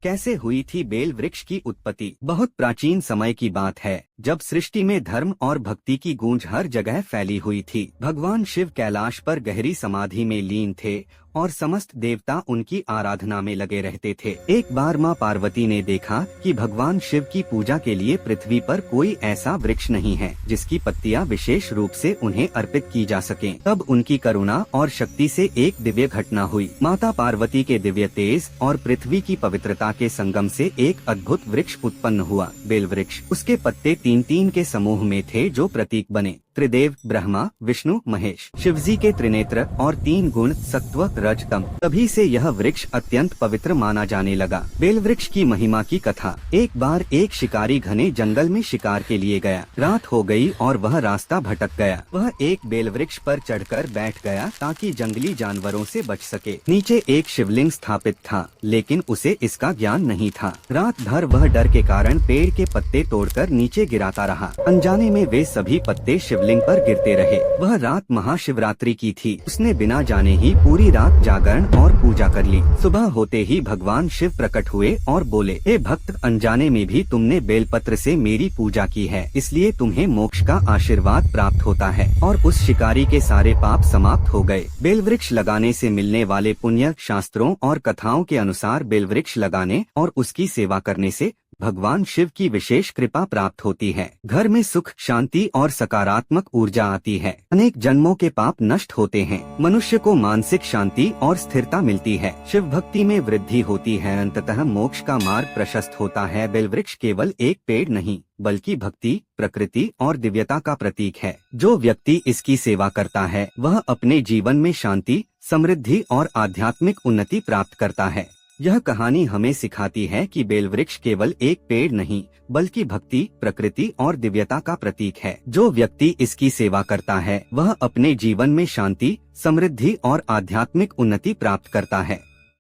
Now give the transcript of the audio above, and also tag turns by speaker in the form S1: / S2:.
S1: कैसे हुई थी बेल वृक्ष की उत्पत्ति? बहुत प्राचीन समय की बात है, जब सृष्टि में धर्म और भक्ति की गूंज हर जगह फैली हुई थी। भगवान शिव कैलाश पर गहरी समाधि में लीन थे और समस्त देवता उनकी आराधना में लगे रहते थे। एक बार माँ पार्वती ने देखा कि भगवान शिव की पूजा के लिए पृथ्वी पर कोई ऐसा वृक्ष नहीं है जिसकी पत्तियां विशेष रूप से उन्हें अर्पित की जा सकें। तब उनकी करुणा और शक्ति से एक दिव्य घटना हुई। माता पार्वती के दिव्य तेज और पृथ्वी की पवित्रता के संगम से एक अद्भुत वृक्ष उत्पन्न हुआ, बेल वृक्ष। उसके पत्ते तीन तीन के समूह में थे जो प्रतीक बने, त्रिदेव, ब्रह्मा, विष्णु, महेश, शिवजी के त्रिनेत्र और तीन गुण, सत्व, रज, तम। तभी से यह वृक्ष अत्यंत पवित्र माना जाने लगा। बेल वृक्ष की महिमा की कथा। एक बार एक शिकारी घने जंगल में शिकार के लिए गया। रात हो गई और वह रास्ता भटक गया। वह एक बेल वृक्ष पर चढ़कर बैठ गया ताकि जंगली जानवरों से बच सके। नीचे एक शिवलिंग स्थापित था, लेकिन उसे इसका ज्ञान नहीं था। रात भर वह डर के कारण पेड़ के पत्ते तोड़कर नीचे गिराता रहा। अनजाने में वे सभी पत्ते शिवलिंग पर गिरते रहे। वह रात महाशिवरात्रि की थी। उसने बिना जाने ही पूरी रात जागरण और पूजा कर ली। सुबह होते ही भगवान शिव प्रकट हुए और बोले, हे भक्त, अनजाने में भी तुमने बेलपत्र से मेरी पूजा की है, इसलिए तुम्हें मोक्ष का आशीर्वाद प्राप्त होता है। और उस शिकारी के सारे पाप समाप्त हो गए। बेल वृक्ष लगाने से मिलने वाले पुण्य शास्त्रों और कथाओं के अनुसार बेल वृक्ष लगाने और उसकी सेवा करने से भगवान शिव की विशेष कृपा प्राप्त होती है। घर में सुख, शांति और सकारात्मक ऊर्जा आती है। अनेक जन्मों के पाप नष्ट होते हैं। मनुष्य को मानसिक शांति और स्थिरता मिलती है। शिव भक्ति में वृद्धि होती है। अंततः मोक्ष का मार्ग प्रशस्त होता है। बेल वृक्ष केवल एक पेड़ नहीं, बल्कि भक्ति, प्रकृति और दिव्यता का प्रतीक है। जो व्यक्ति इसकी सेवा करता है, वह अपने जीवन में शांति, समृद्धि और आध्यात्मिक उन्नति प्राप्त करता है। यह कहानी हमें सिखाती है कि बेल वृक्ष केवल एक पेड़ नहीं, बल्कि भक्ति, प्रकृति और दिव्यता का प्रतीक है। जो व्यक्ति इसकी सेवा करता है, वह अपने जीवन में शांति, समृद्धि और आध्यात्मिक उन्नति प्राप्त करता है।